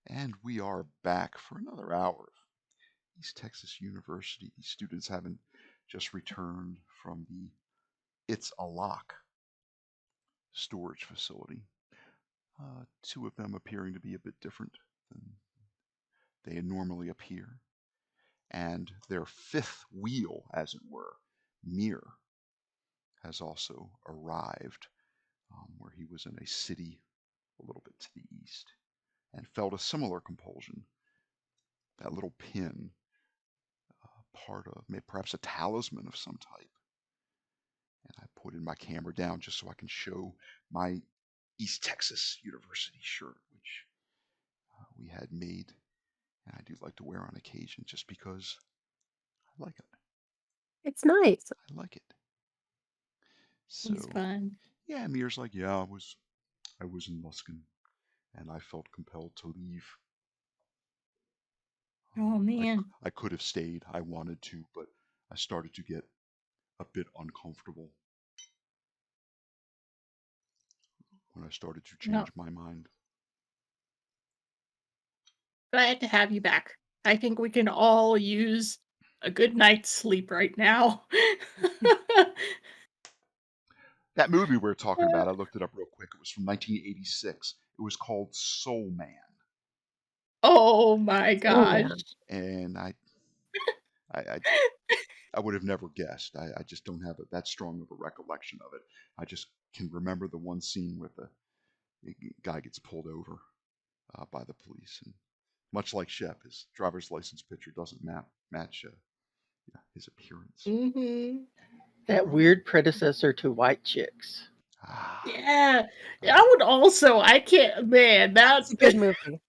And we are back for another hour of East Texas University. These students haven't just returned from the It's a Lock storage facility. Two of them appearing to be a bit different than they normally appear. And their fifth wheel, as it were, Mir, has also arrived, where he was in a city a little bit to the east and felt a similar compulsion. That little pin, part of maybe perhaps a talisman of some type. And I put in my camera down just so I can show my East Texas University shirt, which we had made, and I do like to wear on occasion just because I like it. It's nice. I like it. He's So fun. yeah, Mir's like, yeah, I was in Luskin, and I felt compelled to leave. Oh man. I could have stayed. I wanted to, but I started to get a bit uncomfortable when I started to No. change my mind. Glad to have you back. I think we can all use a good night's sleep right now. That movie we were talking about, I looked it up real quick. It was from 1986. It was called Soul Man, Oh my Oh gosh. man. and I, I, I would have never guessed. I just don't have that strong of a recollection of it. I just can remember the one scene where the guy gets pulled over by the police, and much like Shep, his driver's license picture doesn't match his appearance. Mm-hmm. That weird predecessor to White Chicks. Ah, Yeah. I would also I can't man, that It's a good movie.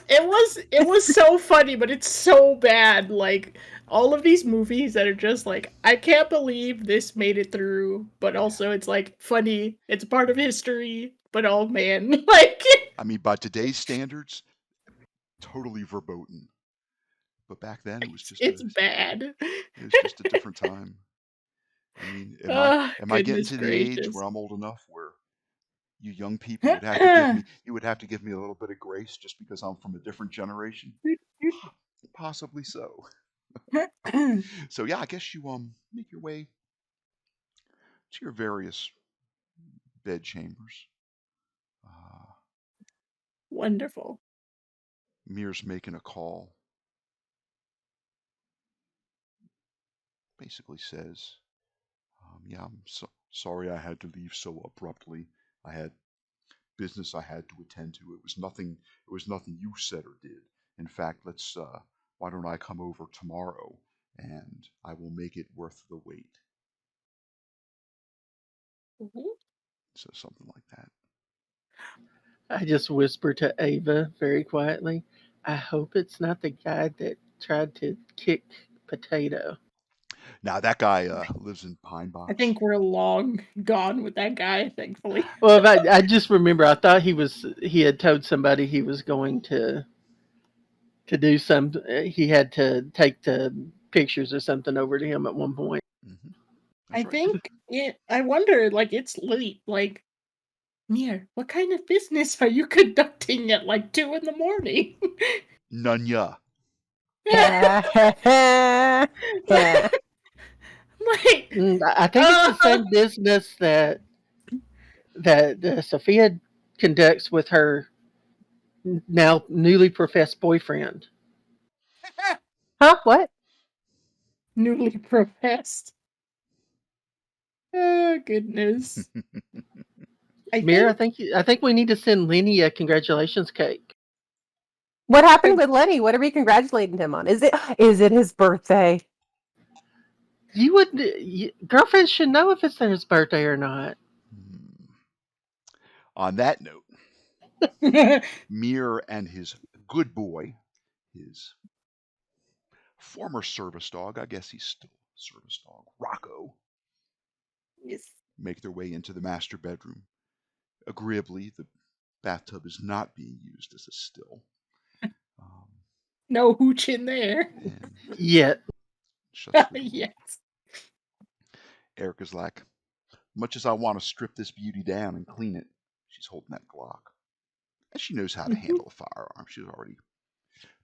it was so funny, but it's so bad. Like all of these movies that are just like, I can't believe this made it through, but yeah. also it's like funny. It's part of history, but oh man, like I mean, by today's standards, totally verboten. But back then, it's bad. it was just a different time. I mean, Oh, am I getting goodness to the age gracious. where I'm old enough where you young people would have to give me a little bit of grace just because I'm from a different generation? Possibly so. So yeah, I guess you make your way to your various bed chambers. Uh, Wonderful. Mir's making a call. Basically says, "Yeah, I'm sorry I had to leave so abruptly. I had business I had to attend to. It was nothing. It was nothing you said or did. In fact, let's. Why don't I come over tomorrow and I will make it worth the wait." Mhm. So something like that. I just whispered to Ava very quietly, I hope it's not the guy that tried to kick Potato. Now that guy lives in Pine I Box. think we're long gone with that guy, thankfully. Well, I just remember I thought he had told somebody he was going to do some. He had to take the pictures or something over to him at one point. Hmm. I That's right. think I wonder, like, it's late. Like, Mir, what kind of business are you conducting at like 2 in the morning? Nunya. Like, I think it's the same business that Sophia conducts with her now newly professed boyfriend. Huh? What? newly professed. Oh, goodness. I Mir, think I think we need to send Lenny a congratulations cake. What happened with Lenny? What are we congratulating him on? Is it his birthday? You would girlfriends should know if it's his birthday or not. Hmm. On that note, Mir and his good boy, his former service dog, I guess he's still a service dog, Rocco, yes. make their way into the master bedroom. Agreeably, the bathtub is not being used as a still. Um, No hooch in there. and Yet. shuts the door. Yes. Erica's like, much as I want to strip this beauty down and clean it, she's holding that Glock. And she knows how to handle a firearm. She's already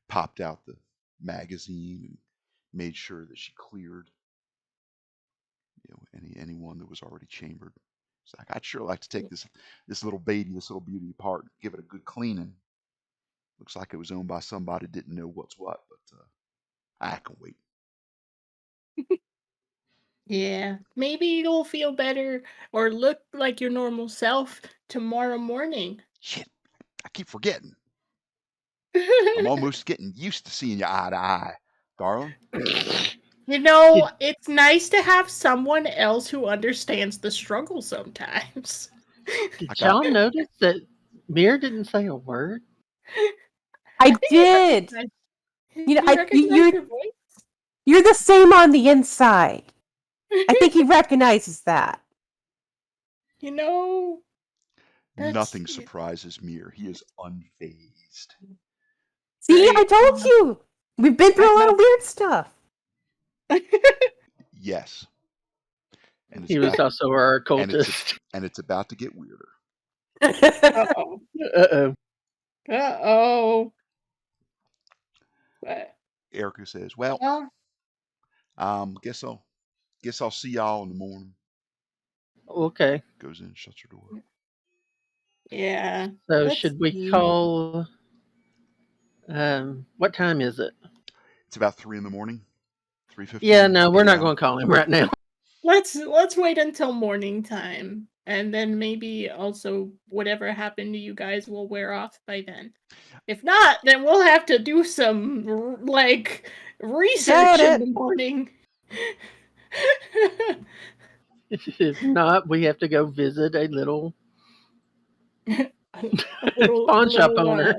popped out the magazine and made sure that she cleared anyone that was already chambered. It's like, I'd sure like to take this little beauty apart, give it a good cleaning. Looks like it was owned by somebody that didn't know what's what, but I can wait. Yeah, maybe you'll feel better or look like your normal self tomorrow morning. Shit, I keep forgetting. I'm almost getting used to seeing you eye to eye, darling. You know, it's nice to have someone else who understands the struggle sometimes. Did y'all notice that Mir didn't say a word? I did. You recognize your voice? You're the same on the inside. I think he recognizes that. You know, nothing surprises Mir. He is unfazed. See, I told you. We've been through a lot of weird stuff. Yes. And he was also our occultist. And it's about to get weirder. Uh-oh. Uh-oh. Uh-oh. What? Erica says, well, guess I'll see y'all in the morning. Okay. Goes in and shuts her door. Yeah. So should we call... what time is it? It's about 3 in the morning. 3:15. Yeah, no, we're not going to call him right now. Let's wait until morning time, and then maybe also whatever happened to you guys will wear off by then. If not, then we'll have to do some research in the morning. If not, we have to go visit a little pawn shop owner.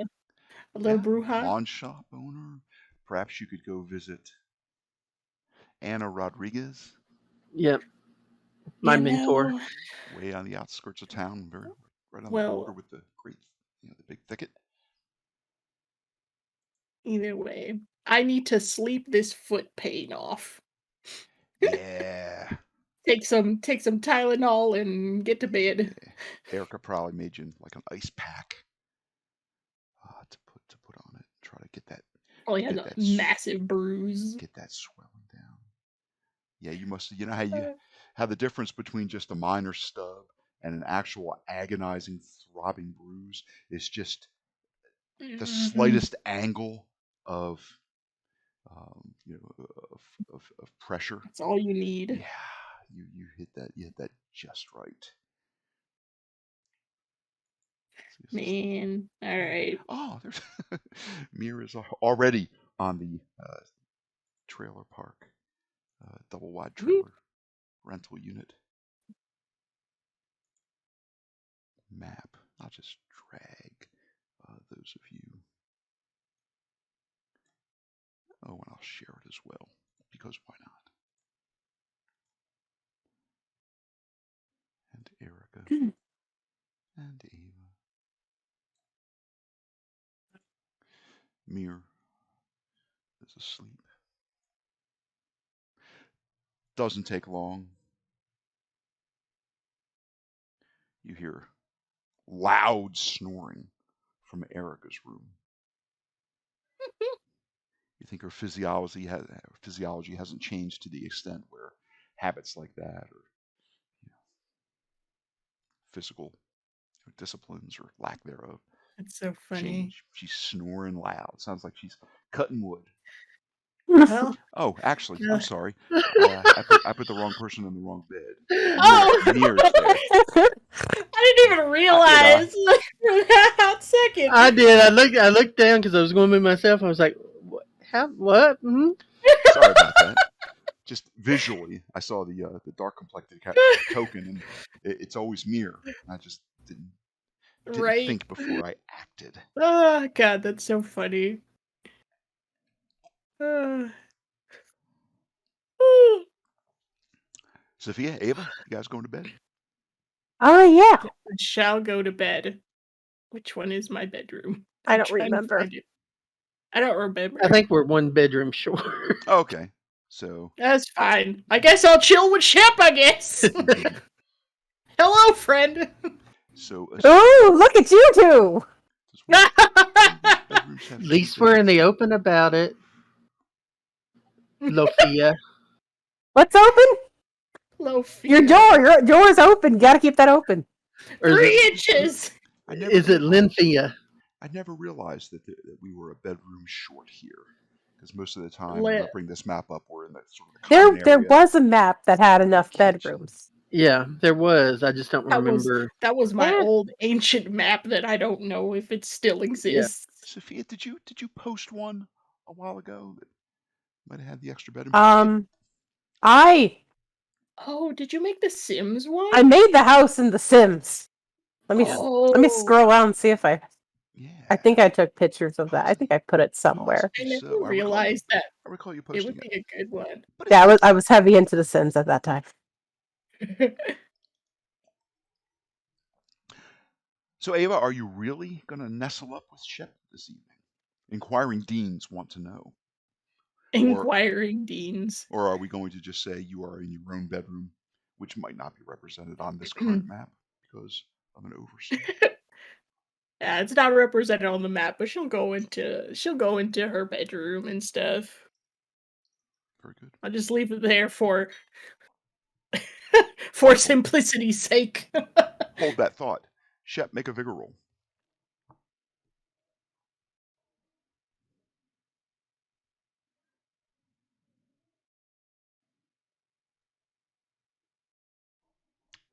A little bruja. Pawn shop owner. Perhaps you could go visit Anna Rodriguez. Yep. My mentor. Way on the outskirts of town, right on the border with the great, the big thicket. Either way, I need to sleep this foot pain off. Yeah. Take some Tylenol and get to bed. Yeah. Erica probably made you like an ice pack to put on it. Try to get that. Oh, yeah, a massive bruise. Get that swelling down. Yeah, you must. You know how the difference between just a minor stub and an actual agonizing, throbbing bruise is just the slightest angle of pressure. That's all you need. Yeah, you hit that just right. Man, all right. Oh, there's Mir is already on the trailer park, double wide trailer rental unit map. I'll just drag those of you. Oh, and I'll share it as well, because why not? And Erica and Ava. Mir is asleep. Doesn't take long. You hear loud snoring from Erica's room. You think her physiology hasn't changed to the extent where habits like that or physical disciplines or lack thereof. That's so funny. Change. She's snoring loud. Sounds like she's cutting wood. Well, oh, actually, I'm sorry. I put the wrong person in the wrong bed. Mir's there. I didn't even realize for that hot second. I did. I looked down because I was going to move myself. I was like, "What? What?" Mm-hmm. Sorry about that. Just visually, I saw the dark complected token, and it's always Mir. I just didn't think before I acted. Oh God, that's so funny. Sophia, Ava, you guys going to bed? Oh yeah. I shall go to bed. Which one is my bedroom? I don't remember. I don't remember. I think we're one bedroom short. Okay, so that's fine. I guess I'll chill with Shep. I guess. Hello, friend. So oh, look at you two. Just Some of these bedrooms have At two least we're in beds. the open about it. Lofia. What's open? Your Lofia. door. Your door's open. You gotta keep that open. Or is 3 it, inches. I never is it realized. Lynthia? I never realized that we were a bedroom short here, because most of the time when I Lit. bring this map up, we're in the sort of the common There area. was a map that had or the enough kitchen. bedrooms. Yeah, there was. I just don't remember. That was my Yeah. old ancient map that I don't know if it still exists. Sophia, did you post one a while ago that might have had the extra bedroom? I Oh, did you make the Sims one? I made the house in The Sims. Let me Oh, scroll around and see if I Yeah. think I took pictures of that. I think I put it somewhere. I Possibly never so. realized that I recall you it posting would be a good one. But Yeah, I was heavy into The Sims at that time. So, Ava, are you really going to nestle up with Shep this evening? Inquiring deans want to know. Inquiring deans. Or are we going to just say you are in your own bedroom, which might not be represented on this current map because of an oversight? Yeah, it's not represented on the map, but she'll go into her bedroom and stuff. Very good. I'll just leave it there for Wonderful. simplicity's sake. Hold that thought. Shep, make a vigor roll.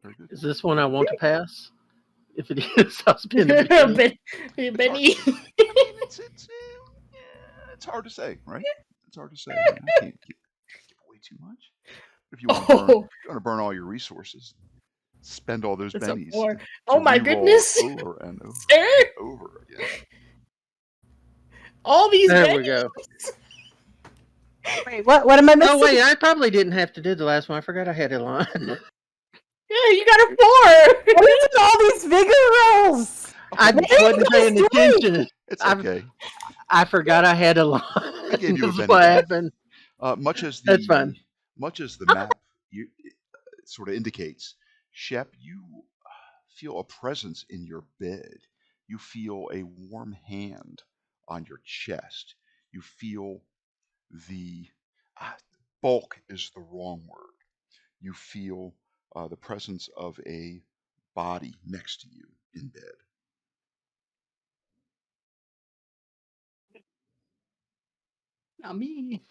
Very good. Is this one I want to pass? If it is, I'll spend a penny. Benny. It's hard to say, right? It's hard to say. I can't give away too much. If you want to burn all your resources, spend all those bennies. Oh my goodness! Over and over Sir? and over again. All these There bennies. we go. Wait, what am I missing? Oh wait, I probably didn't have to do the last one. I forgot I had it on. Yeah, you got a 4. What is it, all these vigor rolls? I wasn't paying attention. It's okay. I forgot I had a line. I gave you a This is benny. what happened. Much as That's fine. the map sort of indicates, Shep, you feel a presence in your bed. You feel a warm hand on your chest. You feel the bulk is the wrong word. You feel the presence of a body next to you in bed. Not me.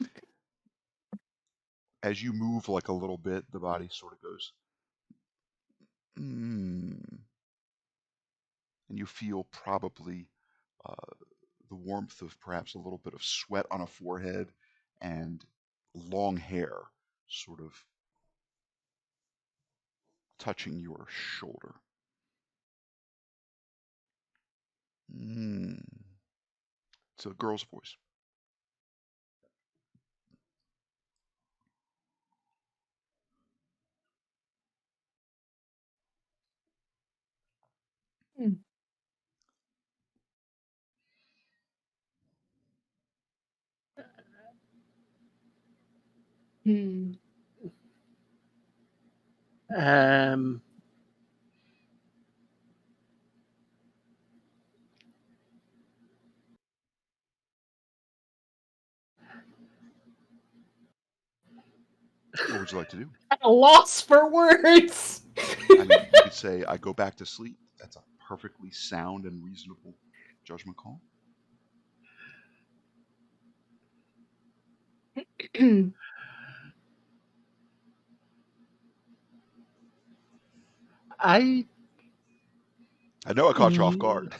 As you move like a little bit, the body sort of goes, and you feel probably the warmth of perhaps a little bit of sweat on a forehead and long hair sort of touching your shoulder. It's a girl's voice. Um, What would you like to do? At a loss for words. I mean, you could say, I go back to sleep. That's a perfectly sound and reasonable judgment call. I know I caught you off guard.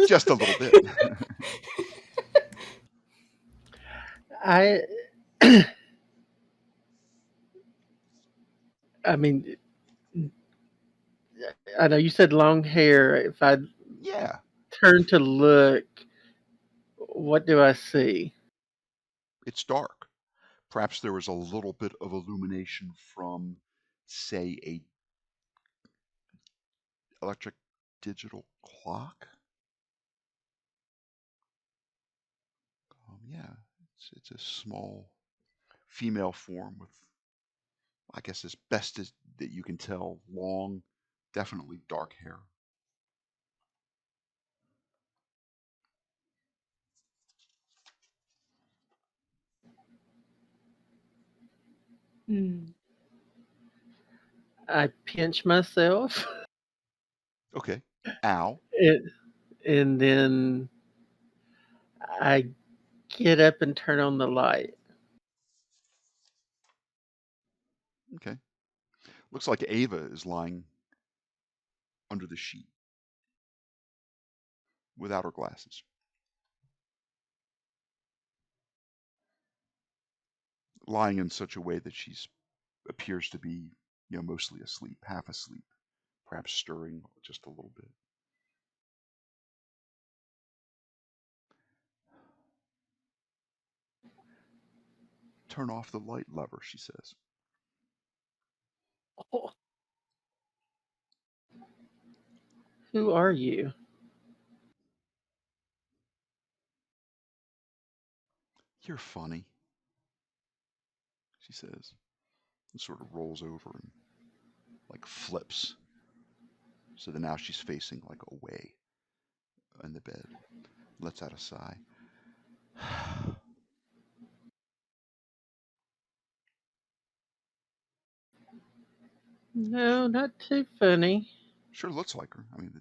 Just a little bit. I mean, I know you said long hair. If I turn to look, what do I see? It's dark. Perhaps there was a little bit of illumination from, say, a electric digital clock. It's a small female form with, I guess, as best as that you can tell, long, definitely dark hair. I pinch myself, Okay. Ow. and, and then I get up and turn on the light. Okay. Looks like Ava is lying under the sheet without her glasses. Lying in such a way that she's appears to be, mostly asleep, half asleep, perhaps stirring just a little bit. Turn off the light lever, she says. Oh, Who are you? You're funny, she says, and sort of rolls over and like flips. So that now she's facing like away in the bed. Lets out a sigh. No, not too funny. Sure looks like her. I mean,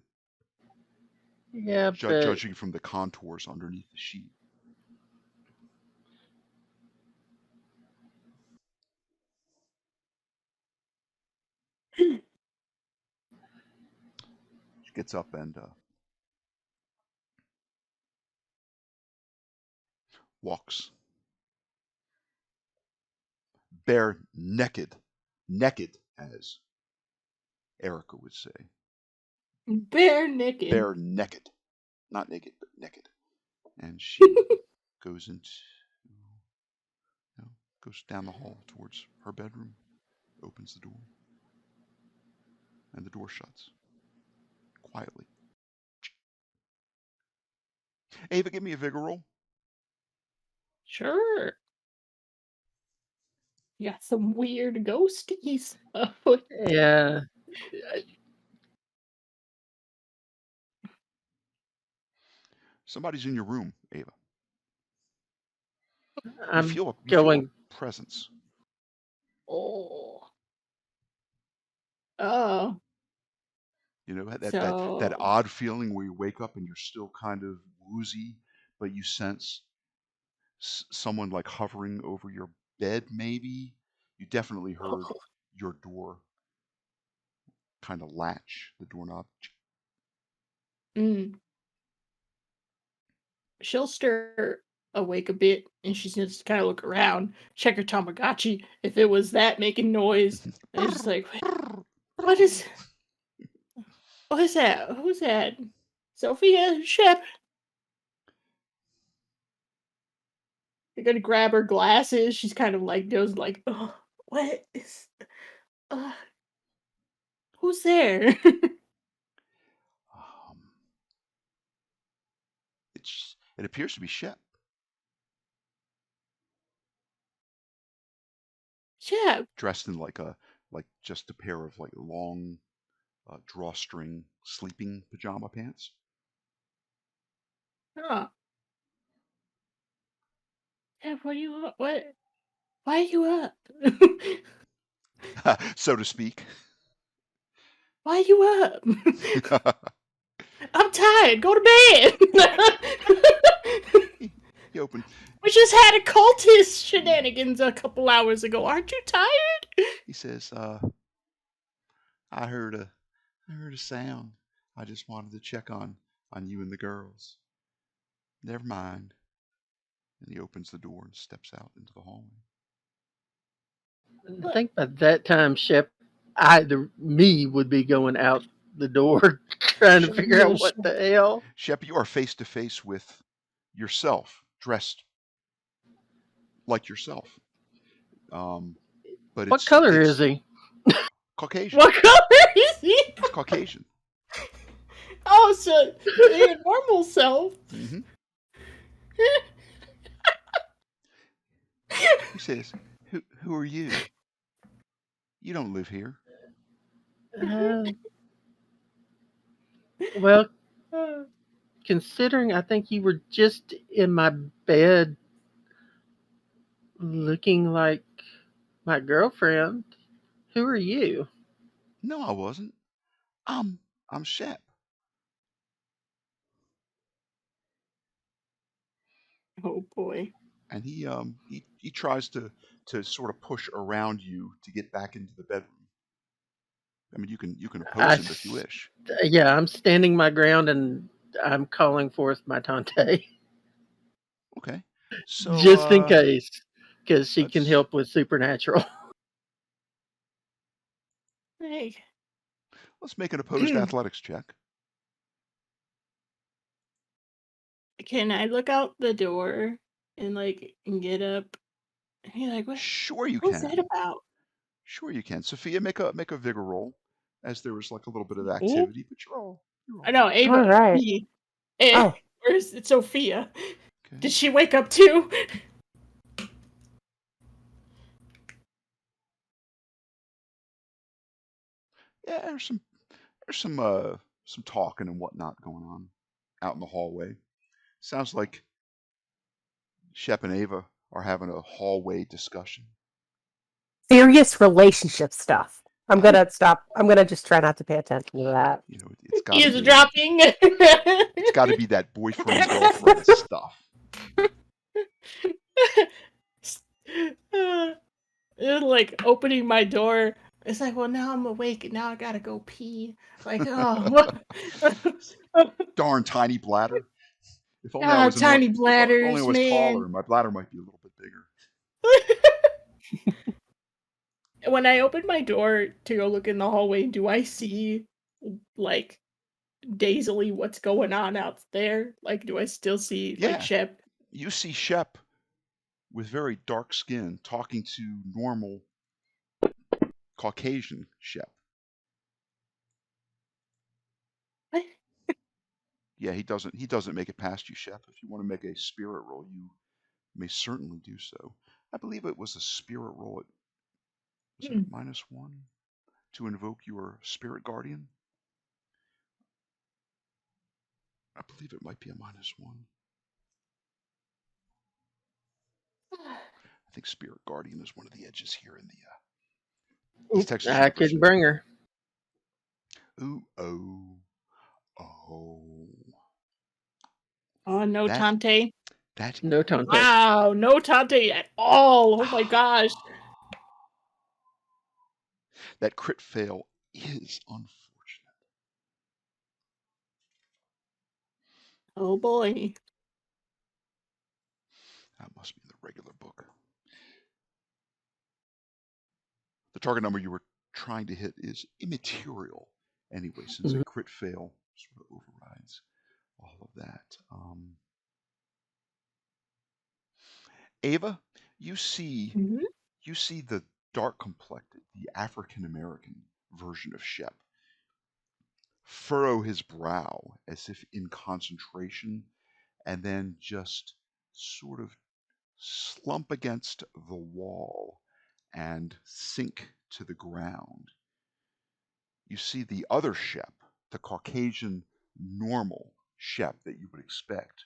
Yeah, but judging from the contours underneath the sheet. She gets up and walks bare naked, as Erica would say. bare naked. Bare naked. Not naked, but naked. And she goes into, goes down the hall towards her bedroom, opens the door, and the door shuts quietly. Ava, give me a vigor roll. Sure. You got some weird ghosties. yeah, Somebody's in your room, Ava. I'm You feel a going. presence. Oh. Oh. That odd feeling where you wake up and you're still kind of woozy, but you sense someone like hovering over your bed. Maybe you definitely heard your door kind of latch, the doorknob. Mm. She'll stir awake a bit, and she's just kind of look around, check her Tamagotchi if it was that making noise, and it's just like, what is that? Who's that? Sophia Shep. You're gonna grab her glasses. She's kind of like goes like, oh, what is? Uh, who's there? Um, it appears to be Shep, Shep. dressed in like just a pair of like long drawstring sleeping pajama pants. Huh. Shep, what are you up? What? Why are you up? So to speak. Why are you up? I'm tired. Go to bed. He opened. We just had a cultist shenanigans a couple hours ago. Aren't you tired? He says, I heard a sound. I just wanted to check on you and the girls. Never mind. And he opens the door and steps out into the hallway. I think by that time, Shep, me would be going out the door trying to figure out what the hell. Shep, you are face to face with yourself, dressed like yourself. But What color is he? Caucasian. What color is he? He's Caucasian. Oh, so your normal self. Mm-hmm. He says, "Who are you? You don't live here." Well, considering I think you were just in my bed looking like My girlfriend? Who are you? No, I wasn't. I'm Shep. Oh boy. And he tries to sort of push around you to get back into the bedroom. I mean, you can I, oppose him if you wish. yeah, I'm standing my ground and I'm calling forth my Tante. Okay. So Just in case. Because she can let's help with supernatural. Hey. let's make an opposed athletics check. Can I look out the door and get up and be like, Sure you what's that can. about? Sure you can. Sophia, make a vigor roll, as there was like a little bit of Me? activity, but you're all I know, right. All Ava, right. me. Oh, Where's Sophia? Okay. Did she wake up too? Yeah, some talking and whatnot going on out in the hallway. Sounds like Shep and Ava are having a hallway discussion. serious relationship stuff. I'm I, gonna stop. I'm gonna just try not to pay attention to that. it's got to be Eavesdropping. it's got to be that boyfriend girlfriend stuff. Opening my door. It's like, well, now I'm awake and now I gotta go pee. Like, oh, Darn tiny bladder. If only I was tiny if only I bladders, was taller, man. my bladder might be a little bit bigger. When I open my door to go look in the hallway, do I see dazily what's going on out there? Like, do I still see Yeah, Shep? you see Shep with very dark skin talking to normal Caucasian Shep. What? Yeah, he doesn't make it past you, Shep. If you want to make a spirit roll, you may certainly do so. I believe it was a spirit roll. Was it Hmm. a -1 to invoke your spirit guardian? I believe it might be a -1. I think spirit guardian is one of the edges here in the East Texas I couldn't University. bring her. Ooh, oh. Oh, no That Tante. that No Tante. Wow, no Tante at all. Oh my gosh. that crit fail is unfortunate. Oh boy. That must be in the regular book. The target number you were trying to hit is immaterial anyway, since a Mhm. crit fail sort of overrides all of that. Ava, you see Mhm. you see the dark complected, the African American version of Shep furrow his brow as if in concentration, and then just sort of slump against the wall and sink to the ground. You see the other Shep, the Caucasian normal Shep that you would expect,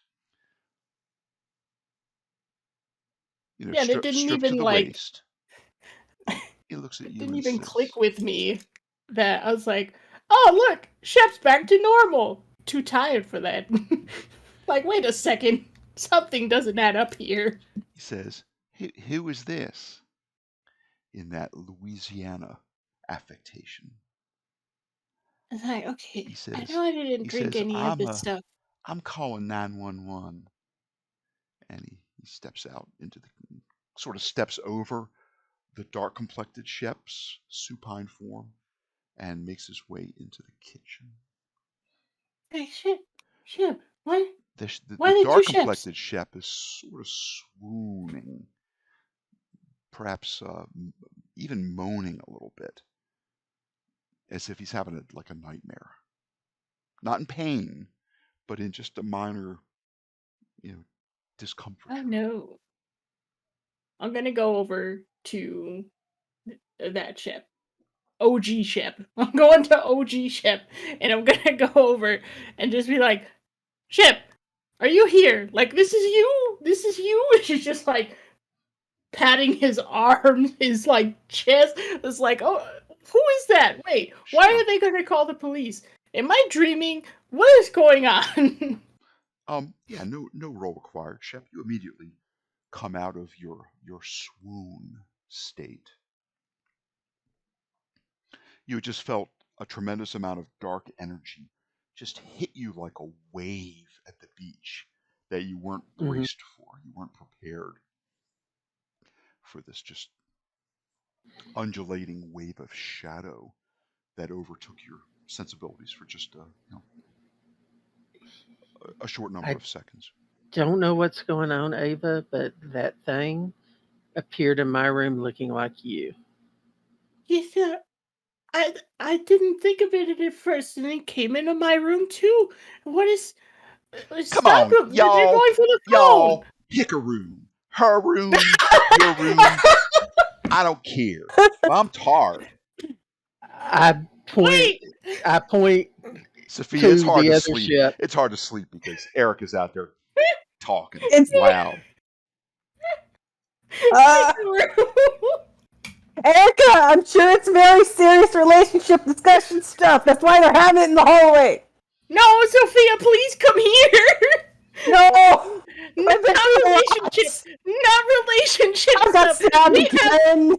Yeah, that didn't stripped to even the waist. He looks at it you didn't and even says, click with me that I was like, oh look, Shep's back to normal. Too tired for that. Like, wait a second. Something doesn't add up here. he says, who is this? In that Louisiana affectation. I was like, He okay, I says, know I didn't he drink says, any of this stuff. I'm calling 911. And he steps out into the sort of steps over the dark complected Shep's supine form and makes his way into the kitchen. Hey, Shep, what? The Why did you dark Sheps? complected Shep is sort of swooning, perhaps even moaning a little bit, as if he's having like a nightmare. Not in pain, but in just a minor, discomforture. Oh no. I'm gonna go over to that Shep. OG Shep. I'm going to OG Shep, and I'm gonna go over and just be like, Shep, are you here? Like, this is you? This is you? And she's just like patting his arm, his like chest. It's like, oh, who is that? Wait, why Sure. are they going to call the police? Am I dreaming? What is going on? Yeah, no roll required, Shep. You immediately come out of your swoon state. You just felt a tremendous amount of dark energy just hit you like a wave at the beach that you weren't braced for. You weren't prepared for this just undulating wave of shadow that overtook your sensibilities for just a short number I of seconds. don't know what's going on, Ava, but that thing appeared in my room looking like you. Yeah, I didn't think of it at first, and it came into my room too. What is? Come Stop on, them! They're going for the phone. y'all, pick a room. Her room, your room. I don't care. Well, I'm tired. I point. Wait, I point Sophia, it's to hard the to other sleep. ship. It's hard to sleep because Eric is out there talking It's loud. pick a room. Erica, I'm sure it's very serious relationship discussion stuff. That's why they're having it in the hallway. No, Sophia, please come here. No! Not relationship. Not relationship I got stuff. stabbed We have, again!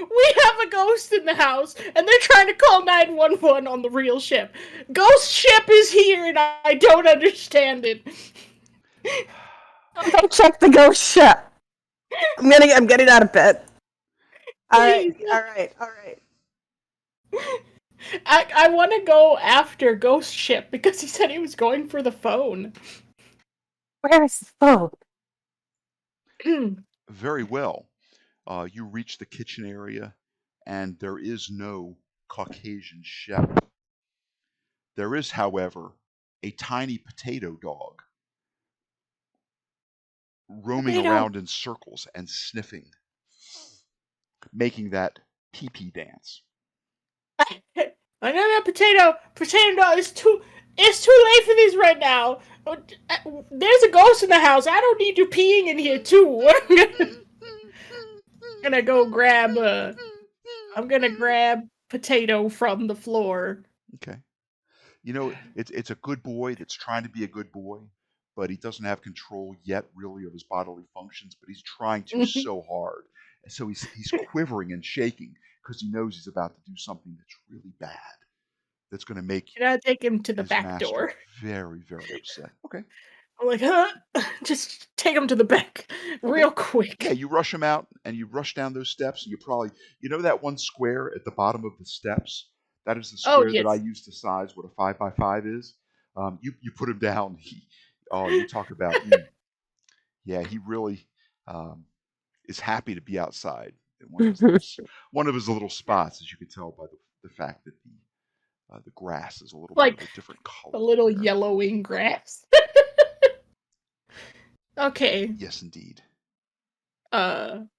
we have a ghost in the house, and they're trying to call 911 on the real ship. Ghost ship is here, and I don't understand it. Go check the ghost ship. I'm getting out of bed. Alright. I want to go after Ghost Ship because he said he was going for the phone. Where is the phone? Very well. You reach the kitchen area, and there is no Caucasian shepherd. There is, however, a tiny potato dog roaming Potato. around in circles and sniffing, making that pee-pee dance. Another potato dog. It's too late for these right now. There's a ghost in the house. I don't need you peeing in here too. I'm gonna go grab I'm gonna grab potato from the floor. Okay. You know, it's a good boy that's trying to be a good boy, but he doesn't have control yet, really, of his bodily functions. But he's trying to so hard, and so he's quivering and shaking because he knows he's about to do something that's really bad, that's going to make Should I take him to the his back master door? very, very upset. Okay. I'm like, huh? Just take him to the back real quick. Yeah, you rush him out, and you rush down those steps, and you know that one square at the bottom of the steps. That is the Oh, square that I yes. use to size what a 5x5 is. You put him down. You talk about. Yeah, he really is happy to be outside in one of his little spots, as you can tell by the fact that the grass is a little bit Like of a different color. a little there. yellowing grass. Okay. Yes, indeed. I'm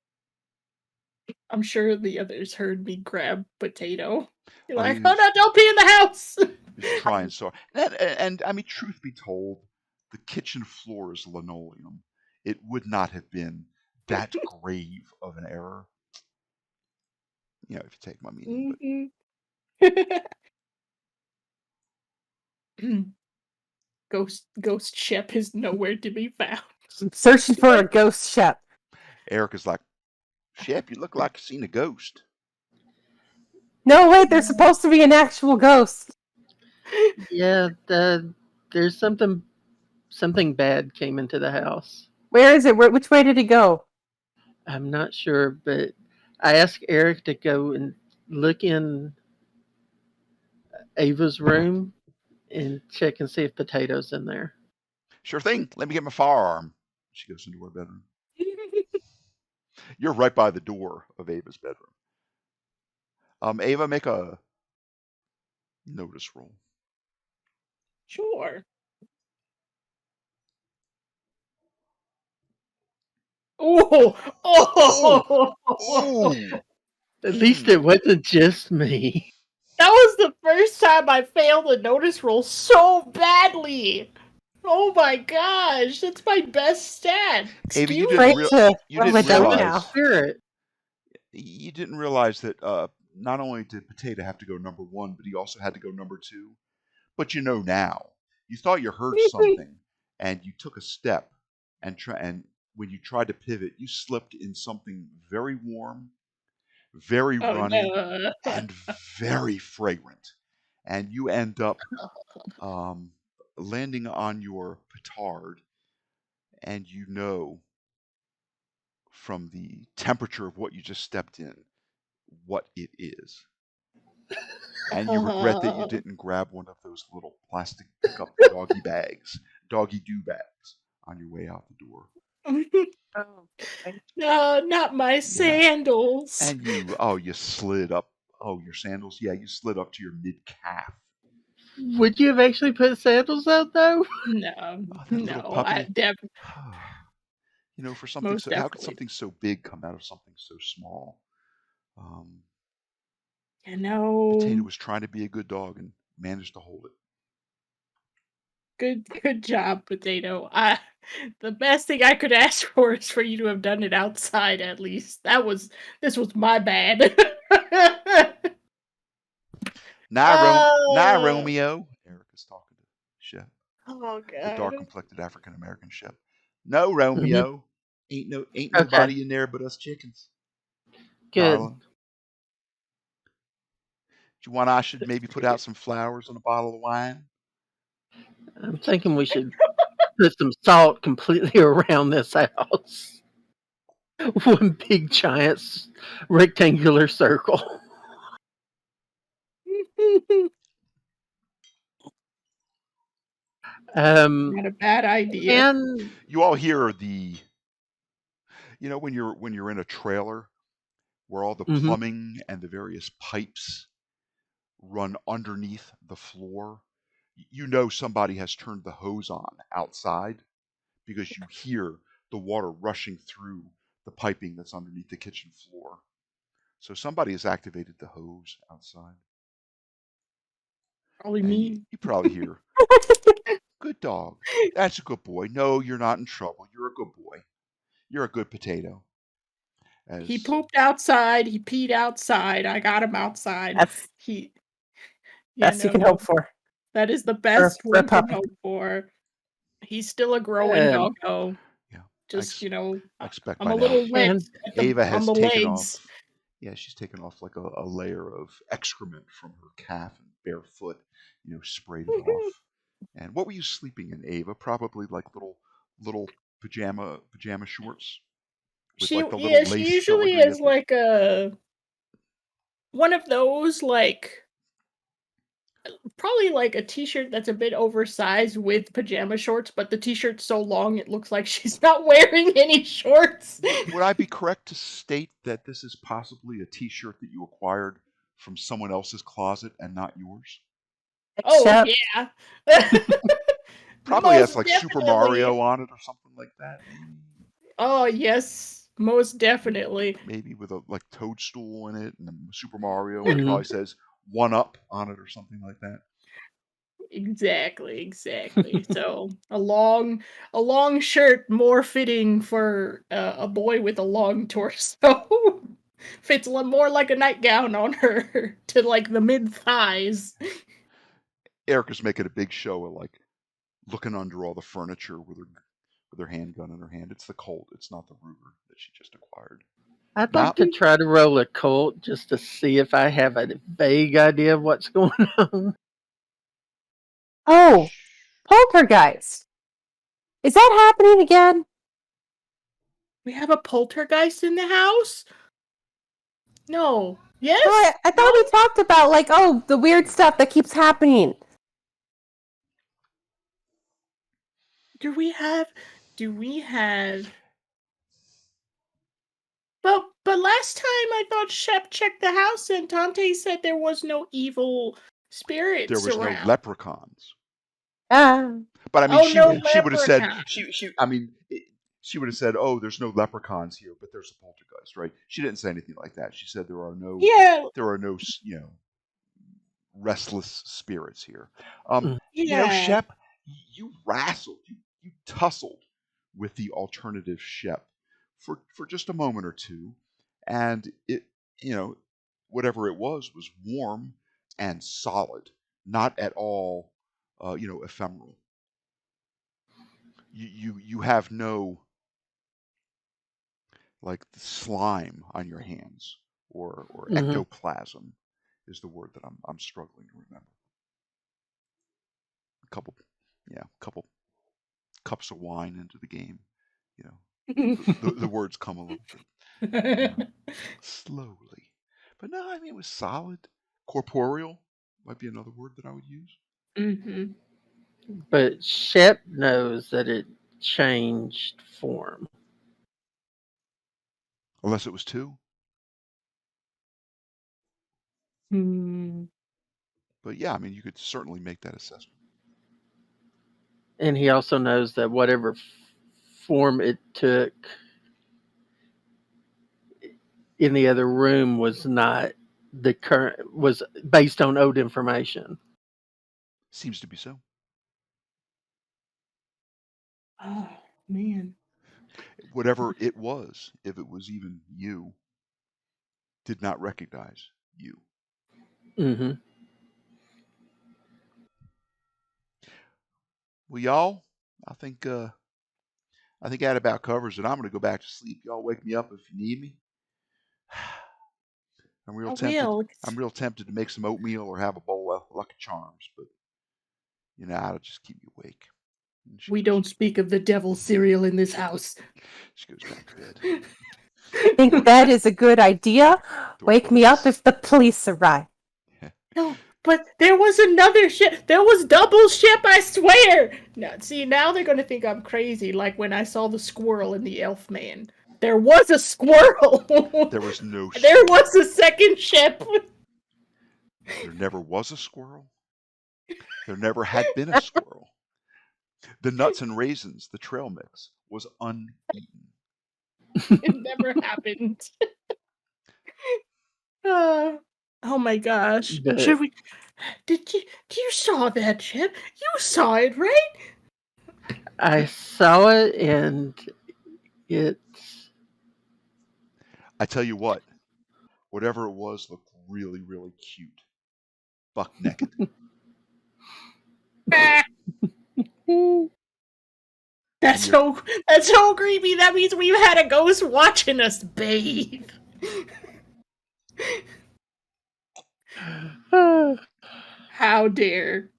sure the others heard me grab potato. You're Oh, like, he oh was- no, don't be in the house. He's trying so hard. And I mean, truth be told, the kitchen floor is linoleum. It would not have been that grave of an error. You know, if you take my meaning. Ghost ship is nowhere to be found. I'm searching for a ghost ship. But Eric is like, Shep, you look like you've seen a ghost. No, wait, there's supposed to be an actual ghost. Yeah, there's something bad came into the house. Where is it? Which way did he go? I'm not sure, but I asked Eric to go and look in Ava's room and check and see if Potato's in there. Sure thing. Let me get my firearm. She goes into her bedroom. You're right by the door of Ava's bedroom. Ava, make a notice roll. Sure. Oh! At least it wasn't just me. That was the first time I failed a notice roll so badly. Oh my gosh, that's my best stat. Ava, you Excuse didn't me. Great to you run didn't with them Show us realize now. spirit. you didn't realize that not only did Potato have to go number 1, but he also had to go number 2. But you know now. You thought you heard something, and you took a step, and when you tried to pivot, you slipped in something very warm, very Oh runny, no. and very fragrant, and you end up landing on your petard, and you know from the temperature of what you just stepped in what it is. And you regret that you didn't grab one of those little plastic pickup doggy bags, doggy do bags, on your way out the door. Oh, boy. No, not my Yeah. sandals. And you slid up. Oh, your sandals? Yeah, you slid up to your mid calf. Would you have actually put sandals on though? No, Oh, that little no, I puppy. You know, for something most so, how could definitely. something so big come out of something so small? You know, Potato was trying to be a good dog and managed to hold it. good job, Potato. The best thing I could ask for is for you to have done it outside at least. This was my bad. Nah, Uh, Romeo. Erica's talking to Shep, oh the god. dark-complected African-American Shep. No, Romeo. Ain't Okay. nobody in there but us chickens, Good. darling. Do you want I should maybe put out some flowers on a bottle of wine? I'm thinking we should put some salt completely around this house. One big giant rectangular circle. Not a bad idea. And You all hear when you're in a trailer where all the mhm. plumbing and the various pipes run underneath the floor. You know somebody has turned the hose on outside because you hear the water rushing through the piping that's underneath the kitchen floor. So somebody has activated the hose outside. Probably And me. you probably hear, good dog. That's a good boy. No, you're not in trouble. You're a good boy. You're a good potato. He As pooped outside. He peed outside. I got him outside. That's He, best you can hope for that is the for, best for a one can puppy. hope for. He's still a growing Um, doggo. yeah, Just I expect I'm by a now little wet and Ava on has the taken legs. off. Yeah, she's taken off like a layer of excrement from her calf and bare foot, sprayed it off. And what were you sleeping in, Ava? Probably like little pajama shorts with like the little She lace usually filigree is at the. like one of those probably like a t-shirt that's a bit oversized with pajama shorts, but the t-shirt's so long it looks like she's not wearing any shorts. Would I be correct to state that this is possibly a T-shirt that you acquired from someone else's closet and not yours? Oh Shep, yeah. Probably has Most like Super definitely. Mario on it or something like that. Maybe. Oh yes, most definitely. Maybe with a like toadstool in it and a Super Mario, and it mhm. probably says "One Up" on it or something like that. Exactly. So a long shirt more fitting for a boy with a long torso. Fits more like a nightgown on her to like the mid thighs. Erica's making a big show of like looking under all the furniture with her handgun in her hand. It's the Colt. It's not the Ruger that she just acquired. I'd Now, like to try to roll a Colt just to see if I have a vague idea of what's going on. oh, poltergeist. Is that happening again? We have a poltergeist in the house? No. Yes? Oh, I thought we talked about the weird stuff that keeps happening. Do we have But last time I thought Shep checked the house and Tante said there was no evil spirits there was no around. leprechauns. Ah, But I mean, Oh, no she would have said leprechaun. she would have said, "Oh, there's no leprechauns here, but there's a poltergeist," right? She didn't say anything like that. She said there are no Yeah, restless spirits here. Mm. yeah. Shep, You wrestled, you tussled with the alternative Shep for just a moment or two, and it, you know, whatever it was warm and solid, not at all, ephemeral. You have no like slime on your hands or Hmm. ectoplasm is the word that I'm struggling to remember. A couple, yeah, a couple cups of wine into the game, you know, the words come a little bit slowly. But no, I mean it was solid. Corporeal might be another word that I would use. Hmm. But Shep knows that it changed form. Unless it was two. Hmm. But yeah, I mean you could certainly make that assessment. And he also knows that whatever form it took in the other room was not the current, was based on old information. Seems to be so. Oh man. Whatever it was, if it was even you, did not recognize you. Hmm. Well, y'all, I think uh, I think that about covers it. I'm going to go back to sleep. Y'all wake me up if you need me. I'm real I tempted. will. I'm real tempted to make some oatmeal or have a bowl of Lucky Charms, but that'll just keep me awake. And We don't speak of the devil's cereal in this house. she goes back to bed. I think Door, that is a good idea. door Wake me up closes. if the police arrive. No, but there was another ship. There was double ship, I swear. Now, see, now they're gonna think I'm crazy. Like when I saw the squirrel in the Elf Man. There was a squirrel. There was no There squirrel. was a second ship. There never was a squirrel. There never had been a squirrel. The nuts and raisins, the trail mix, was uneaten. It never happened. Oh my gosh. But Should we? Did you saw that ship? You saw it, right? I saw it, and it's I tell you what, whatever it was looked really, really cute. Buck naked. And That's you're so that's so creepy. That means we've had a ghost watching us bathe. How dare?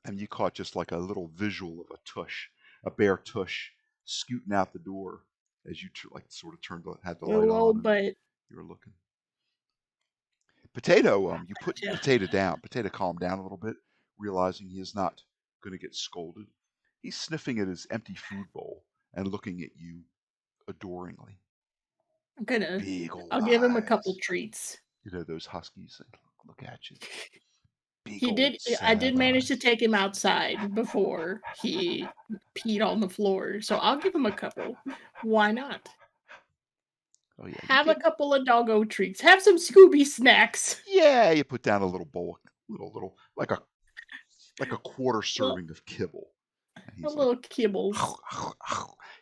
and you caught just like a little visual of a tush, a bare tush, scooting out the door as you like sort of had the light Little on old and butt. you were looking. Potato, you put Yeah. Potato down. Potato calmed down a little bit, realizing he is not going to get scolded. He's sniffing at his empty food bowl and looking at you adoringly. I'm gonna. Big old I'll give him a couple eyes. treats. Those huskies, they look at you. Big He old did. set I of did manage to eyes. take him outside before he peed on the floor, so I'll give him a couple. Why not? Oh yeah, you Have a get couple of doggo treats. Have some Scooby snacks. yeah. You put down a little bowl, little like a quarter A serving of kibble, and he's like, little kibbles.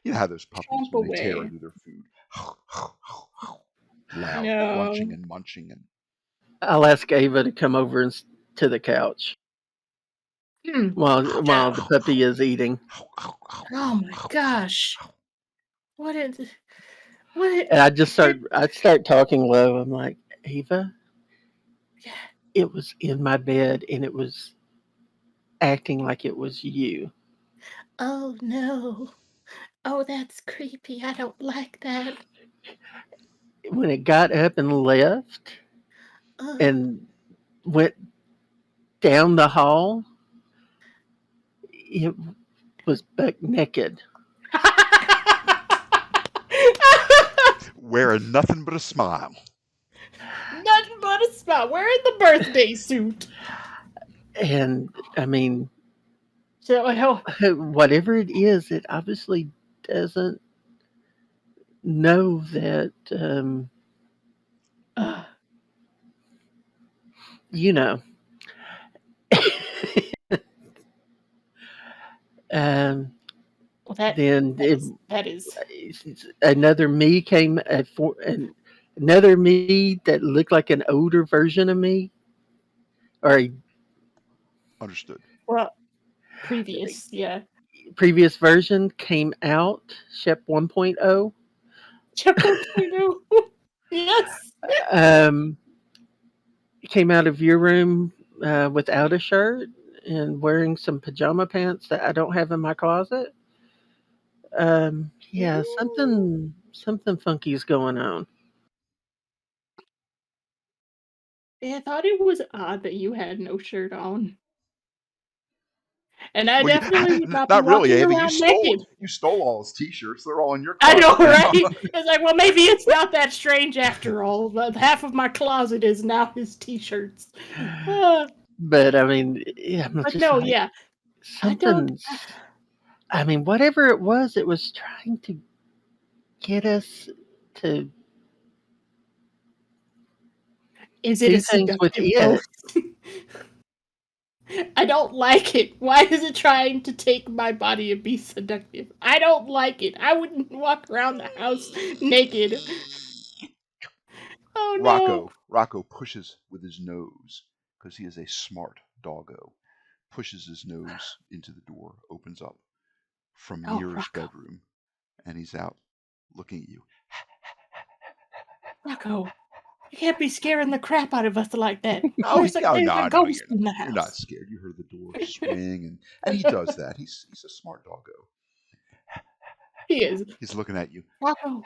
you know how those puppies Chomp when they tear away. into their food, loud crunching No. and munching and I'll ask Ava to come over to the couch Hmm. while the puppy is eating. Oh my gosh. What is what And it, I start talking low. I'm like, Ava, yeah. it was in my bed and it was acting like it was you. Oh no. Oh, that's creepy. I don't like that. When it got up and left Ugh. and went down the hall, it was buck naked. wearing nothing but a smile. Nothing but a smile. Wearing the birthday suit. And I mean, So hell, whatever it is, it obviously doesn't know that, uh, you know. Um, Well, then that is. another me came at another me that looked like an older version of me, or a Understood. Well, previous, yeah. previous version came out. Shep 1.0. Chip 1.0. Yes. Um, came out of your room without a shirt and wearing some pajama pants that I don't have in my closet. Yeah, something funky is going on. I thought it was odd that you had no shirt on. And I Well, definitely would not be not really, walking Ava. around naked. You stole all his T-shirts. They're all in your I know, closet now. right? It's like, well, maybe it's not that strange after all. Half of my closet is now his t-shirts. But I mean, yeah, I'm But just no, like yeah. I don't. something's. I mean, whatever it was trying to get us to Is it do a things with seductive it. ghost? I don't like it. Why is it trying to take my body and be seductive? I don't like it. I wouldn't walk around the house naked. Oh no. Rocco pushes with his nose because he is a smart doggo. Pushes his nose into the door, opens up from Oh, Mir's Rocco. bedroom, and he's out looking at you. Rocco. You can't be scaring the crap out of us like that. No, There's a ghost in the you're not house. scared. You heard the door swing, and he does that. He's a smart doggo. He is. He's looking at you. Rocco,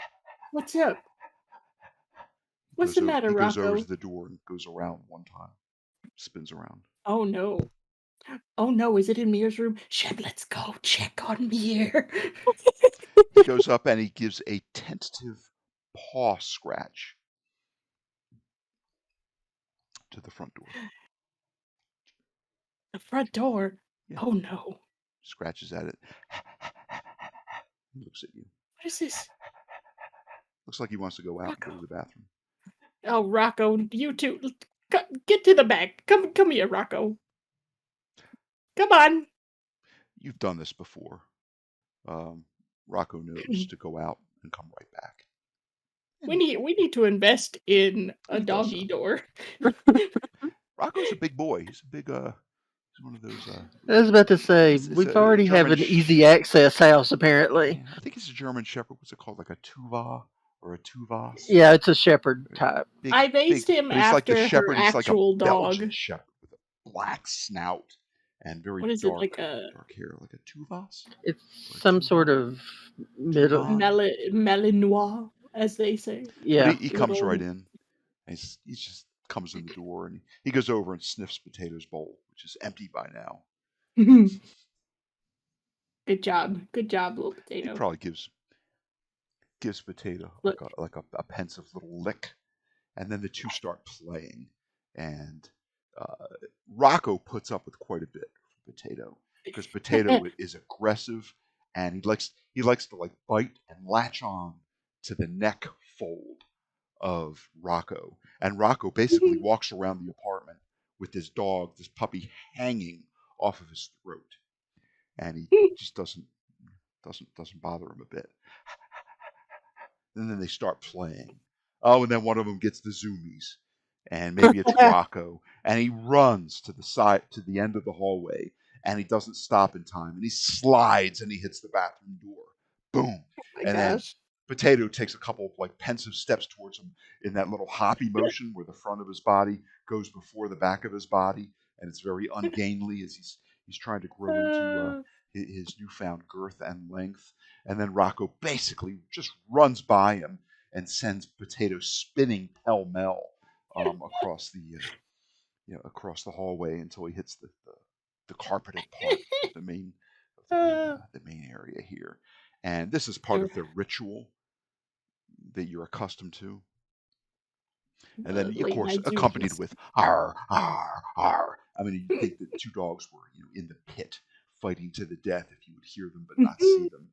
what's up? He What's the matter, he goes over Rocco? to the door and goes around one time, spins around. Oh no. Oh no, is it in Mir's room? Shep, let's go check on Mir. He goes up and he gives a tentative paw scratch to the front door. The front door. Yeah. Oh no. Scratches at it. He looks at you. What is this? Looks like he wants to go out and go Rocco. to the bathroom. Oh, Rocco, you two, get to the back. Come here, Rocco. Come on. You've done this before. Rocco knows to go out and come right back. We need to invest in a He does doggy so. door. Rocco's a big boy. He's a big he's one of those I was about to say it's we've a already have German an easy access house apparently. I think it's a German Shepherd. What's it called? Like a Tuva or a Tuvas? Yeah, it's a shepherd type. I based him but he's like the after her shepherd. He's like a actual dog. Belgian shepherd with a black snout and very What is dark, it, like a dark hair, like a Tuvas. It's Or a some Tuva? sort of middle. Malinois, as they say? Yeah, But he comes Little- right in. And he just comes in the door and he goes over and sniffs Potato's bowl, which is empty by now. Good job, little He potato. probably gives Potato Look. like a pensive little lick, and then the two start playing. And Rocco puts up with quite a bit from Potato because Potato is aggressive and he likes to like bite and latch on to the neck fold of Rocco, and Rocco basically walks around the apartment with this puppy hanging off of his throat, and he just doesn't bother him a bit. And then they start playing. Oh, and then one of them gets the zoomies, and maybe it's Rocco, and he runs to the end of the hallway, and he doesn't stop in time, and he slides and he hits the bathroom door. Boom! My And gosh. then Potato takes a couple of like pensive steps towards him in that little hoppy motion where the front of his body goes before the back of his body, and it's very ungainly as he's trying to grow into his newfound girth and length. And then Rocco basically just runs by him and sends Potato spinning pell-mell across the hallway until he hits the carpeted part of the main area here. And this is part of the ritual that you're accustomed to. And then, of course, accompanied with "arr, arr, arr." I mean, you'd think that two dogs were in the pit fighting to the death if you would hear them but not see them.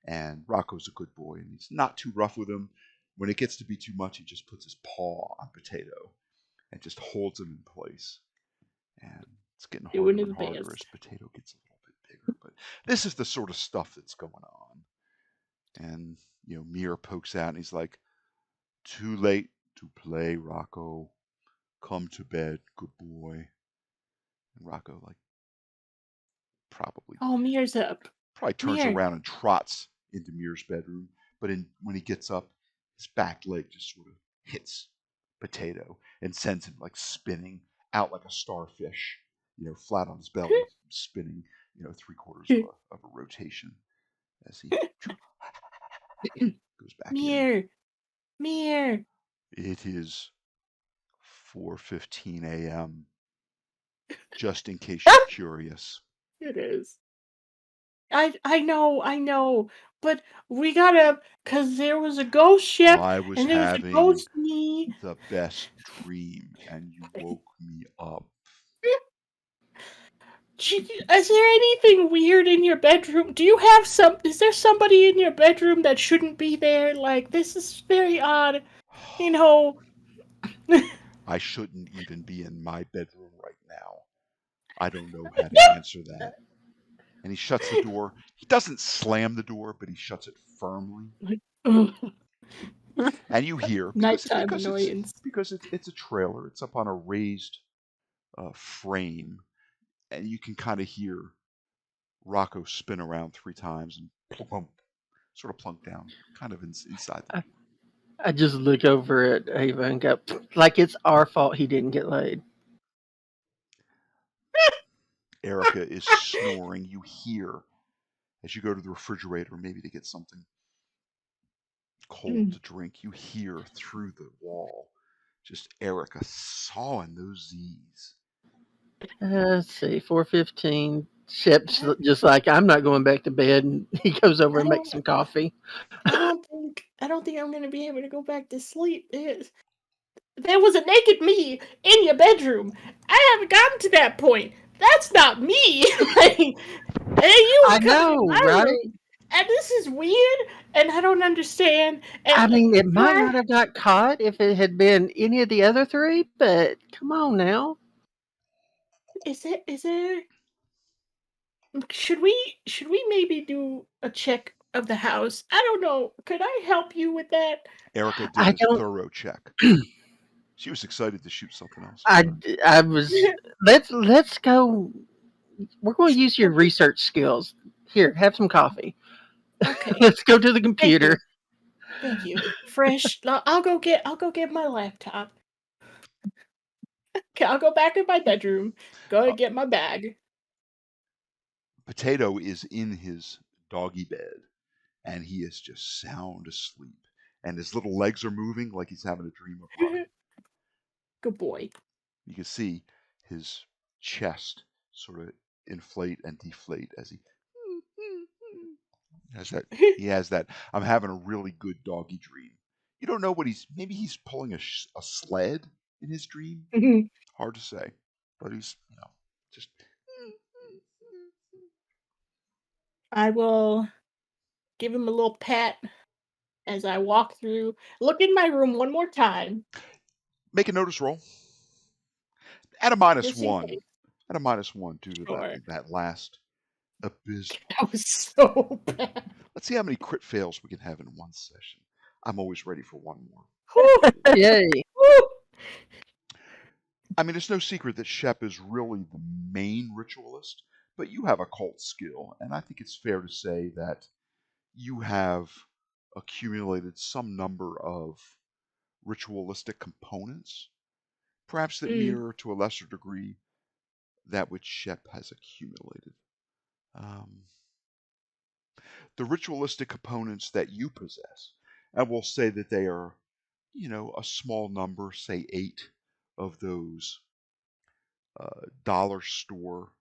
And Rocco's a good boy, and he's not too rough with him. When it gets to be too much, he just puts his paw on Potato and just holds him in place. And it's getting harder and harder as Potato gets a little bit bigger. But this is the sort of stuff that's going on. And, Mir pokes out and he's like, too late to play, Rocco. Come to bed, good boy. And Rocco, like, probably Oh, Mir's up. turns Mir. around and trots into Mir's bedroom. But when he gets up, his back leg just sort of hits Potato and sends him like spinning out like a starfish, flat on his belly, spinning, 3/4 of a rotation as he goes back in. Mir. It is 4:15 a.m. Just in case you're curious. It is. I know, but we gotta, cause there was a ghost ship I was and there was a having ghost me. the best dream, and you woke me up. Is there anything weird in your bedroom? Do you have is there somebody in your bedroom that shouldn't be there? Like, this is very odd. I shouldn't even be in my bedroom right now. I don't know how to answer that. And he shuts the door. He doesn't slam the door, but he shuts it firmly. And you hear, Nighttime annoyance. Because it's a trailer. It's up on a raised frame, and you can kind of hear Rocco spin around 3 times and plump, sort of plunk down, kind of inside the door. I just look over at Ava and go, like it's our fault he didn't get laid. Erica is snoring. You hear as you go to the refrigerator, maybe to get something cold to drink. You hear through the wall just Erica sawing those Z's. Let's see, 4:15. Shep's just like, I'm not going back to bed, and he goes over and makes some coffee. I don't think I'm gonna be able to go back to sleep. There was a naked me in your bedroom. I haven't gotten to that point. That's not me. I know, right? Room, and this is weird, and I don't understand. And I mean, it might not have got caught if it had been any of the other 3, but come on now. Is there? Should we maybe do a check of the house? I don't know. Could I help you with that? Erica did a thorough check. She was excited to shoot something else. I was. Let's go. We're going to use your research skills. Here, have some coffee. Okay. Let's go to the computer. Thank you. Fresh. I'll go get my laptop. Okay, I'll go back in my bedroom. Go and get my bag. Potato is in his doggy bed, and he is just sound asleep. And his little legs are moving like he's having a dream of running. Good boy. You can see his chest sort of inflate and deflate as he has that. I'm having a really good doggy dream. You don't know what maybe he's pulling a sled in his dream. Hard to say, but he's just. I will give him a little pat as I walk through. Look in my room one more time. Make a notice roll. At a -1. At a -1 due to that last abysmal. That was so bad. Let's see how many crit fails we can have in one session. I'm always ready for one more. Yay. I mean, it's no secret that Shep is really the main ritualist, but you have a cult skill, and I think it's fair to say that you have accumulated some number of ritualistic components, perhaps that mirror to a lesser degree that which Shep has accumulated. The ritualistic components that you possess, and we'll say that they are, a small number, say 8 of those dollar store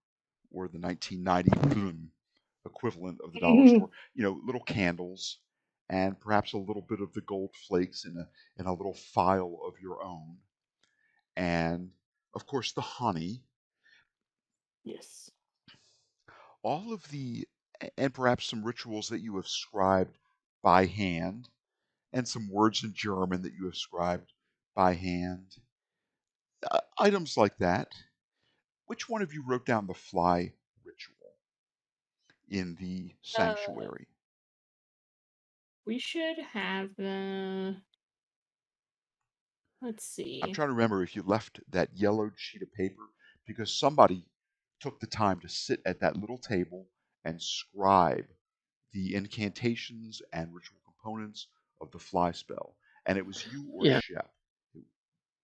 or the 1990 equivalent of the dollar store, little candles and perhaps a little bit of the gold flakes in a little phial of your own. And of course the honey. Yes. All of and perhaps some rituals that you have scribed by hand and some words in German that you have scribed by hand. Items like that. Which one of you wrote down the fly ritual? in the sanctuary. We should have the. Let's I'm see. trying to remember if you left that yellowed sheet of paper because somebody took the time to sit at that little table and scribe the incantations and ritual components of the fly spell. And it was you or Yeah. Shep.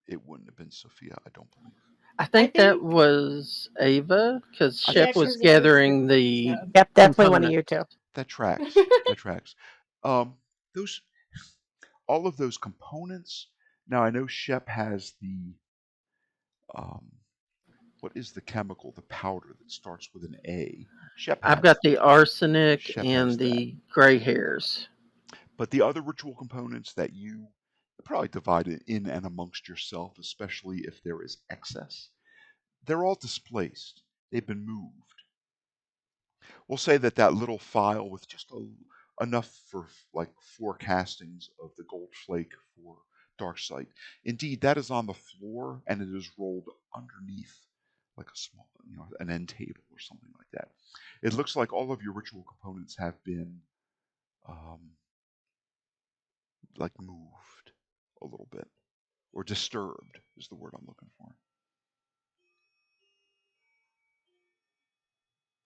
It wouldn't have been Sophia, I don't believe. I think that think- was Ava because I- Yeah, Shep was 'cause it was gathering the- the Yep, definitely one of components. you two. That tracks. That tracks. Those all of those components. Now I know Shep has the what is the chemical, the powder that starts with an A? Shep I've has got the arsenic Shep has and that. the gray hairs. But the other ritual components that you probably divided in and amongst yourself, especially if there is excess, they're all displaced. They've been moved. We'll say that that little file with just enough for like 4 castings of the gold flake for dark sight. Indeed, that is on the floor and it is rolled underneath like a small, an end table or something like that. It looks like all of your ritual components have been um, like moved a little bit or disturbed is the word I'm looking for.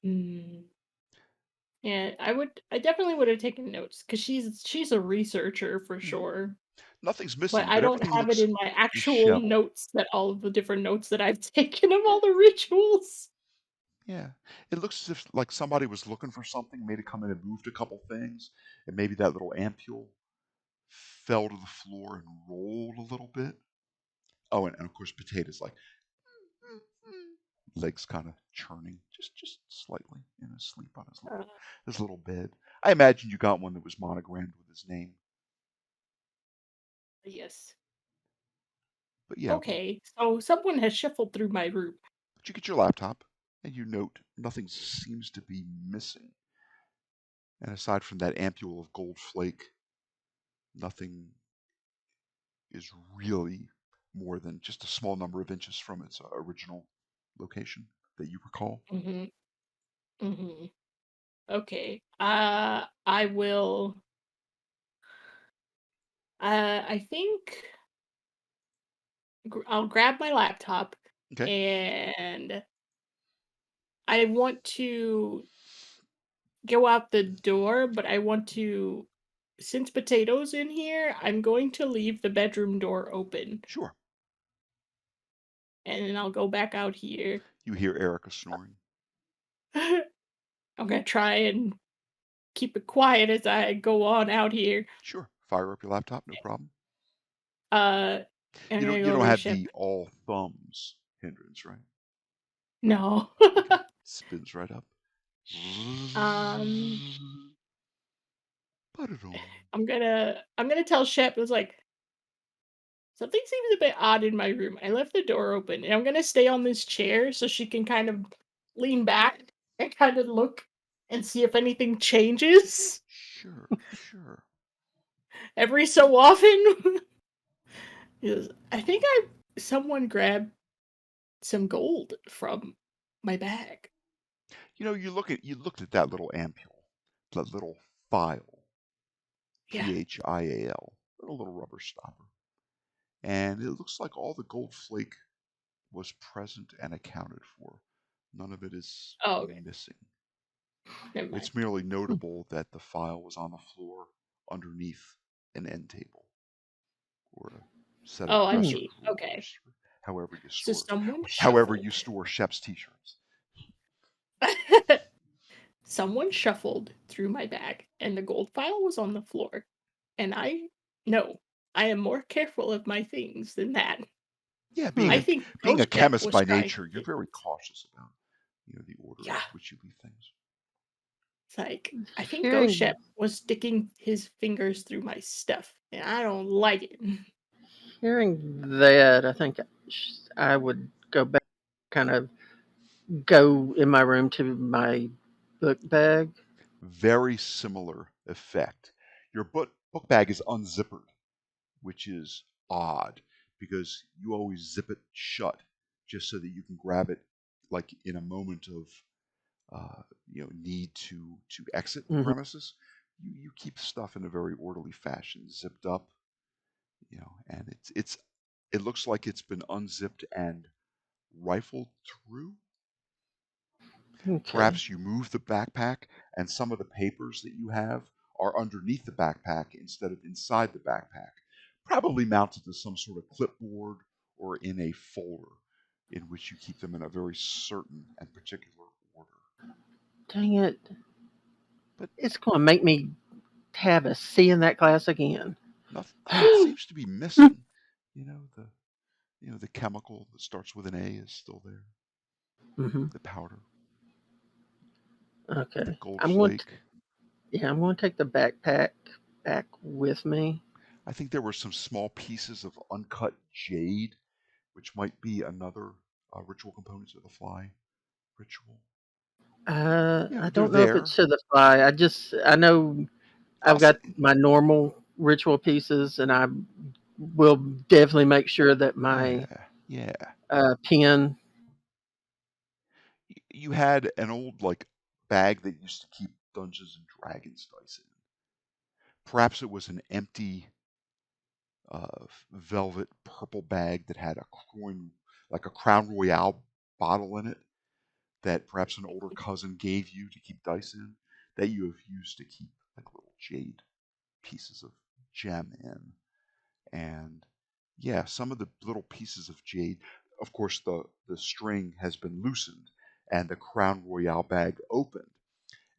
Hmm. Yeah, I definitely would have taken notes because she's a researcher for sure. Nothing's But missing, I but don't everything have it looks in my actual disheveled. notes that all of the different notes that I've taken of all the rituals. Yeah, it looks as if like somebody was looking for something, made it come in and moved a couple things, and maybe that little ampule fell to the floor and rolled a little bit. Oh, and of course, Potato's like legs kind of churning, just slightly in his sleep on Uh, his little bed. I imagine you got one that was monogrammed with his name. yes. But yeah, Okay, so someone has shuffled through my room. but you get your laptop and you note nothing seems to be missing. And aside from that ampule of gold flake, nothing is really more than just a small number of inches from its original location that you recall. Mm-hmm. Mm-hmm. Okay. I will. I think I'll grab my laptop Okay, and I want to go out the door, but I want to. Since Potato's in here, I'm going to leave the bedroom door open, sure. and then I'll go back out here. You hear Erica snoring. I'm gonna try and keep it quiet as I go on out here. Sure, fire up your laptop, no problem. Uh, I'm You gonna don't go you don't over to have Shep. the all thumbs hindrance, right? No. Okay, spins right up. um, Put it on. I'm gonna tell Shep. It was like something seems a bit odd in my room. I left the door open, and I'm gonna stay on this chair so she can kind of lean back and kind of look and see if anything changes Sure, sure. every so often. Because I think someone grabbed some gold from my bag. You looked at that little ampule, that little phial, Yeah. phial, little rubber stopper, and it looks like all the gold flake was present and accounted for. None of it is Oh, okay. missing. Never mind. It's merely notable that the file was on the floor underneath an end table or a set of Oh, I dresser see. Okay. drawers, or So someone however shuffled. you store Shep's t-shirts. Someone shuffled through my bag, and the gold file was on the floor. And no, I am more careful of my things than that. Yeah, I Hmm. think being a Ghost Shep chemist was by trying to nature, you're get. very cautious about the order in Yeah, which you leave things. it's like I think Ghost Hearing Shep was sticking his fingers through my stuff, and I don't like it. hearing that, I think I would go back, kind of go in my room to my book bag. Very similar effect. Your book bag is unzippered, which is odd because you always zip it shut just so that you can grab it like in a moment of need to exit the Mhm. premises, you keep stuff in a very orderly fashion, zipped up, and it looks like it's been unzipped and rifled through. Okay. Perhaps you move the backpack and some of the papers that you have are underneath the backpack instead of inside the backpack, probably mounted to some sort of clipboard or in a folder in which you keep them in a very certain and particular order. Dang it. But It's going to make me have a C in that class again. nothing seems to be missing. The chemical that starts with an A is still there. Hmm. The powder, Okay. the gold I'm going to, flake. I'm going to take the backpack back with me. I think there were some small pieces of uncut jade, which might be another ritual component of the fly ritual. I They're don't know if there. it's to the fly. I know I'll I've say, got my normal ritual pieces, and I will definitely make sure that my yeah. pen. You had an old bag that used to keep Dungeons and Dragons dice in. Perhaps it was an empty velvet purple bag that had a coin, like a Crown Royale bottle in it, that perhaps an older cousin gave you to keep dice in, that you have used to keep little jade pieces of gem in. And yeah, some of the little pieces of jade, of course, the string has been loosened and the Crown Royale bag opened,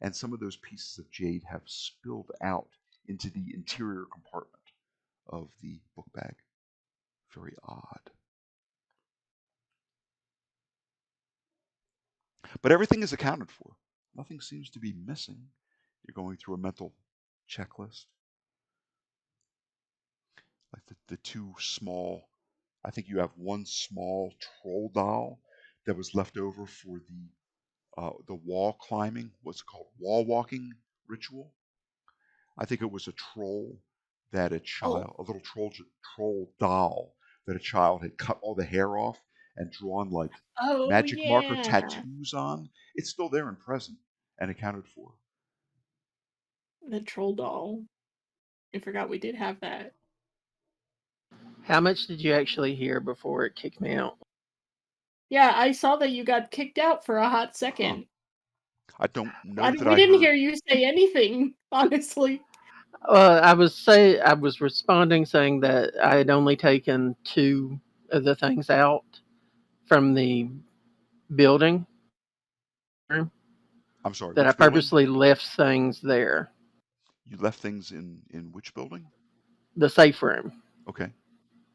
and some of those pieces of jade have spilled out into the interior compartment of the book bag. Very odd. But everything is accounted for. Nothing seems to be missing. You're going through a mental checklist. Like the two small, I think you have one small troll doll that was left over for the wall climbing, what's it called, wall walking ritual. I think it was a troll that Oh, a little troll doll that a child had cut all the hair off and drawn oh magic marker yeah, tattoos on. It's still there and present and accounted for. the troll doll. I forgot we did have that. How much did you actually hear before it kicked me out? Yeah, I saw that you got kicked out for a hot Huh. second. I don't know that We I didn't heard. hear you say anything, honestly. I was responding saying that I had only taken 2 of the things out from the building room, I'm sorry, that I which building? purposely left things there. You left things in which building? The safe room, Okay.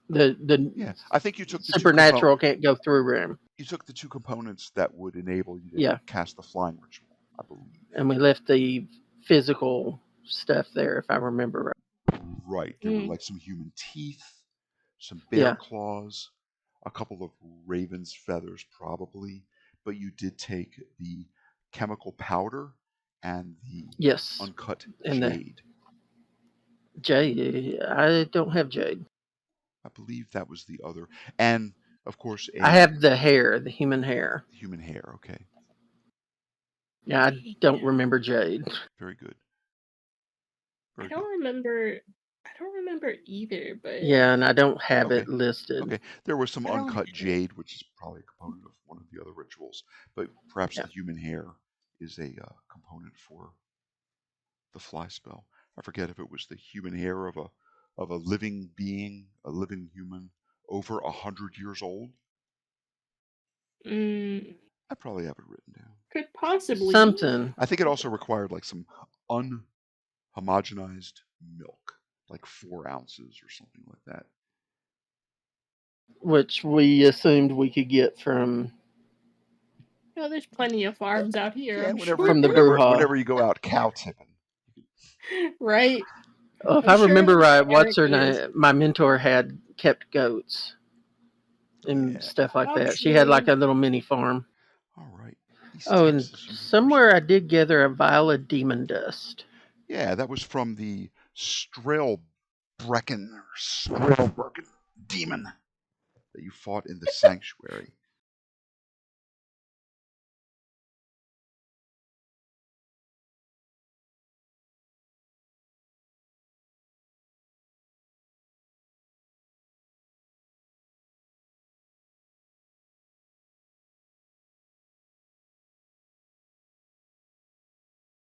the Yeah. I think you took the supernatural can't go through room. you took the two components that would enable you to Yeah, cast the flying ritual, I believe. and we left the physical stuff there, if I remember right. Right. There were Mm. some human teeth, some bear Yeah. claws, a couple of raven's feathers, probably. But you did take the chemical powder and the Yes, uncut and the jade. jade. I don't have jade. I believe that was the other. And, of course, I a have the hair, the human hair. human hair. Okay. Yeah, I don't remember jade. Very good. I Very good. don't remember. I don't remember either, but Yeah, and I don't have Okay. it listed. Okay. There was some I don't uncut have it. jade, which is probably a component of one of the other rituals. But perhaps Yeah. the human hair is a component for the fly spell. I forget if it was the human hair of a living being, a living human, over 100 years old. Mm, I probably have it written down. could possibly be. Something I think it also required some unhomogenized milk, like 4 ounces or something like that. which we assumed we could get from Oh, there's plenty of farms out here, Yeah, I'm sure. the brouhaha. whenever you go out cow tipping. Right? Well, if I'm I sure remember right, what's Eric her is. name? My mentor had kept goats and Yeah. stuff like I'm that. She had like sure. a little mini farm. All right. East Oh, and Texas somewhere University. I did gather a vial of demon dust. Yeah, that was from the Strelbrecken demon that you fought in the sanctuary.